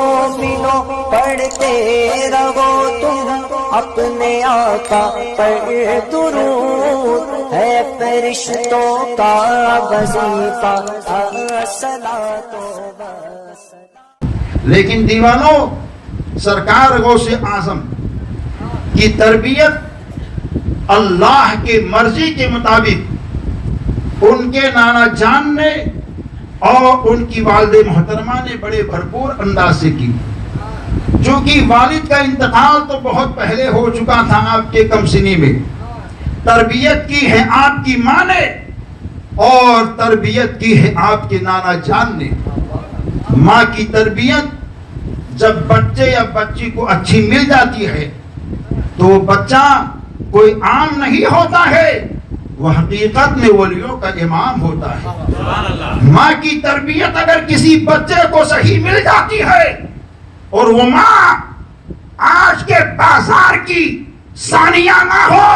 مومنوں پڑھتے رہو تم اپنے آقا پر درود، ہے فرشتوں کا وظیفہ الصلاۃ والسلام۔ لیکن دیوانوں، سرکار غوث اعظم کی تربیت اللہ کی مرضی کے مطابق ان کے نانا جان نے اور ان کی والد محترمہ نے بڑے بھرپور انداز سے کی۔ چونکہ والد کا انتقال تو بہت پہلے ہو چکا تھا آپ کے کم سنی میں، تربیت کی ہے آپ کی ماں نے اور تربیت کی ہے آپ کے نانا جان نے۔ ماں کی تربیت جب بچے یا بچی کو اچھی مل جاتی ہے تو بچہ کوئی عام نہیں ہوتا ہے، وہ حقیقت میں ولیوں کا امام ہوتا ہے۔ ماں کی تربیت اگر کسی بچے کو صحیح مل جاتی ہے اور وہ ماں آج کے بازار کی ثانیہ نہ ہو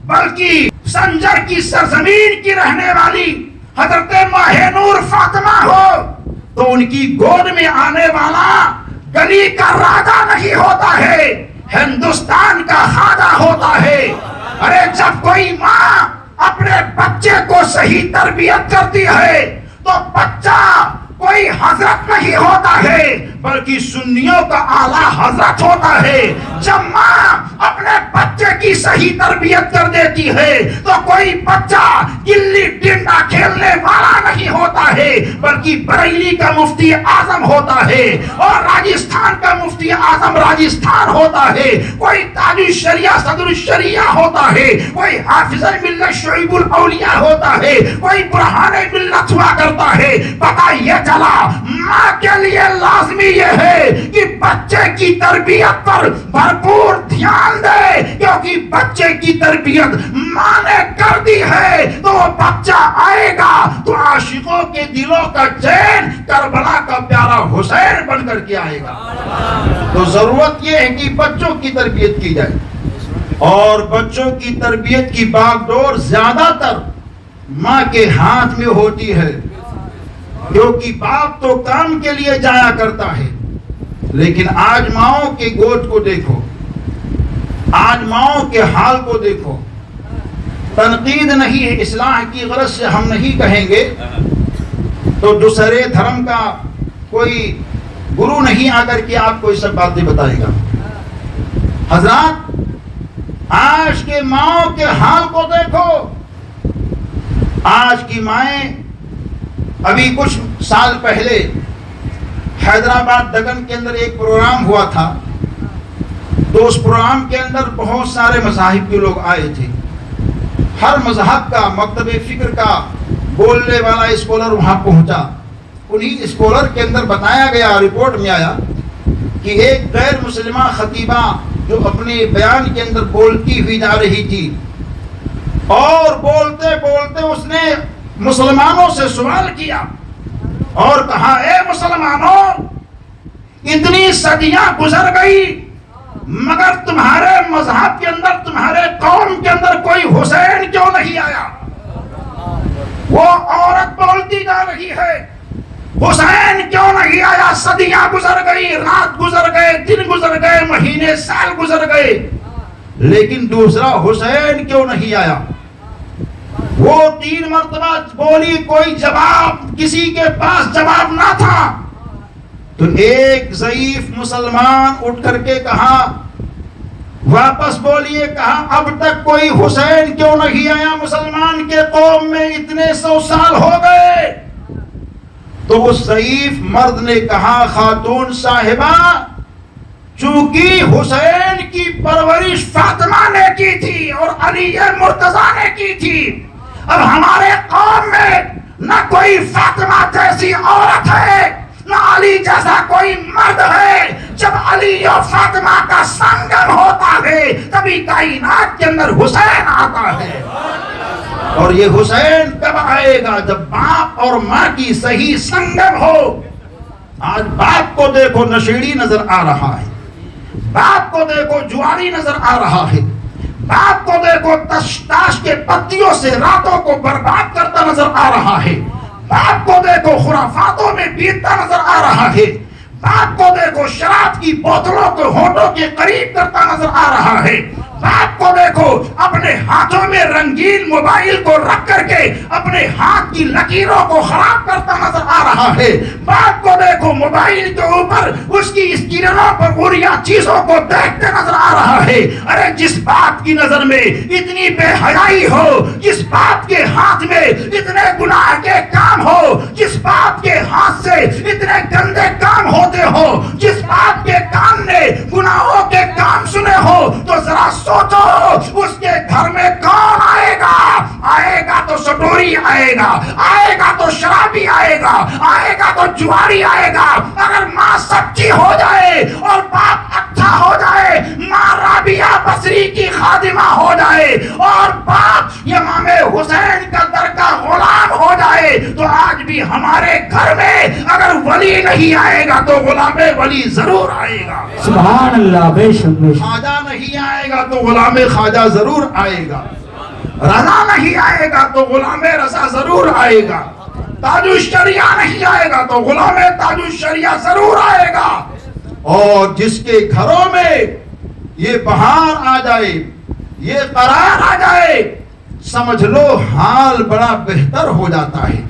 بلکہ سنجر کی سرزمین کی رہنے والی حضرت ماہ نور فاطمہ ہو تو ان کی گود میں آنے والا گلی کا راجا نہیں ہوتا ہے، ہندوستان کا خواجہ ہوتا ہے۔ ارے جب کوئی ماں اپنے بچے کو صحیح تربیت کرتی ہے تو بچہ کوئی حضرت نہیں ہوتا ہے بلکہ سنیوں کا اعلیٰ حضرت ہوتا ہے۔ جب ماں اپنے بچے کی صحیح تربیت کر دیتی ہے تو کوئی بچہ گلی ڈنڈا کھیلنے والا نہیں ہوتا ہے بلکہ بریلی کا مفتی اعظم ہوتا ہے اور راجستھان کا مفتی اعظم راجستھان ہوتا ہے، کوئی تاج الشریعہ صدر الشریعہ ہوتا ہے، کوئی حافظ الملت شعیب الاولیاء ہوتا ہے، کوئی برہان ملت ہوا کرتا ہے۔ پتہ یہ چلا ماں کے لیے لازمی یہ ہے کہ بچے کی تربیت پر بھرپور دھیان دے، کیونکہ بچے کی تربیت ماں نے کر دی ہے تو وہ بچہ آئے گا تو عاشقوں کے دلوں کا چین کربلا کا پیارا حسین بن کر کے آئے گا۔ تو ضرورت یہ ہے کہ بچوں کی تربیت کی جائے اور بچوں کی تربیت کی باغ ڈور زیادہ تر ماں کے ہاتھ میں ہوتی ہے، کیونکہ باپ تو کام کے لیے جایا کرتا ہے۔ لیکن آج ماؤں کے گوٹ کو دیکھو، آج ماؤں کے حال کو دیکھو۔ تنقید نہیں ہے، اصلاح کی غرض سے ہم نہیں کہیں گے تو دوسرے دھرم کا کوئی گرو نہیں آ کر کے آپ کو یہ سب باتیں بتائے گا۔ حضرات، آج کے ماؤں کے حال کو دیکھو۔ آج کی مائیں، ابھی کچھ سال پہلے حیدرآباد دکن کے اندر ایک پروگرام ہوا تھا، تو اس پروگرام کے اندر بہت سارے مذاہب کے لوگ آئے تھے۔ ہر مذہب کا مکتب فکر کا بولنے والا اسکالر وہاں پہنچا۔ انہی اسکالر کے اندر بتایا گیا، رپورٹ میں آیا کہ ایک غیر مسلمہ خطیبہ جو اپنے بیان کے اندر بولتی ہوئی جا رہی تھی اور بولتے بولتے اس نے مسلمانوں سے سوال کیا اور کہا، اے مسلمانوں، اتنی صدیاں گزر گئی مگر تمہارے مذہب کے اندر، تمہارے قوم کے اندر کوئی حسین کیوں نہیں آیا؟ وہ عورت بولتی جا رہی ہے، حسین کیوں نہیں آیا؟ صدیاں گزر گئی، رات گزر گئے، دن گزر گئے، مہینے سال گزر گئے، لیکن دوسرا حسین کیوں نہیں آیا؟ وہ 3 مرتبہ بولی، کوئی جواب، کسی کے پاس جواب نہ تھا۔ تو ایک ضعیف مسلمان اٹھ کر کے کہا، واپس بولیے، کہا اب تک کوئی حسین کیوں نہیں آیا؟ مسلمان کے قوم میں اتنے 100 سال ہو گئے۔ تو اس ضعیف مرد نے کہا، خاتون صاحبہ، چونکہ حسین کی پرورش فاطمہ نے کی تھی اور علی مرتضیٰ نے کی تھی، اب ہمارے قوم میں نہ کوئی فاطمہ جیسی عورت ہے نہ علی جیسا کوئی مرد ہے۔ جب علی اور فاطمہ کا سنگم ہوتا ہے تبھی کائنات کے اندر حسین آتا ہے۔ اور یہ حسین کب آئے گا؟ جب باپ اور ماں کی صحیح سنگم ہو۔ آج باپ کو دیکھو نشیڑی نظر آ رہا ہے، باپ کو دیکھو جواری نظر آ رہا ہے، باپ کو دیکھو تاش کے پتیوں سے راتوں کو برباد کرتا نظر آ رہا ہے، باپ کو دیکھو خرافاتوں میں بیتتا نظر آ رہا ہے، باپ کو دیکھو شراب کی بوتلوں کو ہونٹوں کے قریب کرتا نظر آ رہا ہے. باپ کو دیکھو اپنے ہاتھوں میں رنگین موبائل کو رکھ کر کے اپنے ہاتھ کی لکیروں کو خراب کرتا نظر آ رہا ہے. باپ کو دیکھو موبائل کے اوپر اس کی اسکرینوں پر اوریا چیزوں کو دیکھتے نظر آ رہا ہے. ارے جس باپ کی نظر میں اتنی بے حیائی ہو، جس باپ کے ہاتھ میں اتنے گناہ کے کام ہو، جس باپ کے ہاتھ سے اتنے گندے کام ہوتے ہو، جس باپ کے کان نے گناہوں کے کام سنے ہو، تو ذرا سوچو اس کے گھر میں کون آئے گا؟ آئے گا تو سٹوری آئے گا، آئے گا تو شرابی آئے گا، آئے گا تو جواری آئے گا. اگر ماں سچی ہو جائے اور باپ اچھا ہو جائے، ماں رابعہ بصری کی خادمہ ہو جائے اور باپ امام حسین کا در کا غلام ہو جائے، تو آج بھی ہمارے گھر میں اگر ولی نہیں آئے گا تو غلام ولی ضرور آئے گا. سبحان اللہ. بے شک بے شک. خواجہ نہیں آئے گا تو غلام خواجہ ضرور آئے گا. رضا نہیں آئے گا تو غلام رضا ضرور آئے گا. تاج الشریعہ نہیں آئے گا تو غلام تاج الشریعہ ضرور آئے گا. اور جس کے گھروں میں یہ بہار آ جائے، یہ قرار آ جائے، سمجھ لو حال بڑا بہتر ہو جاتا ہے.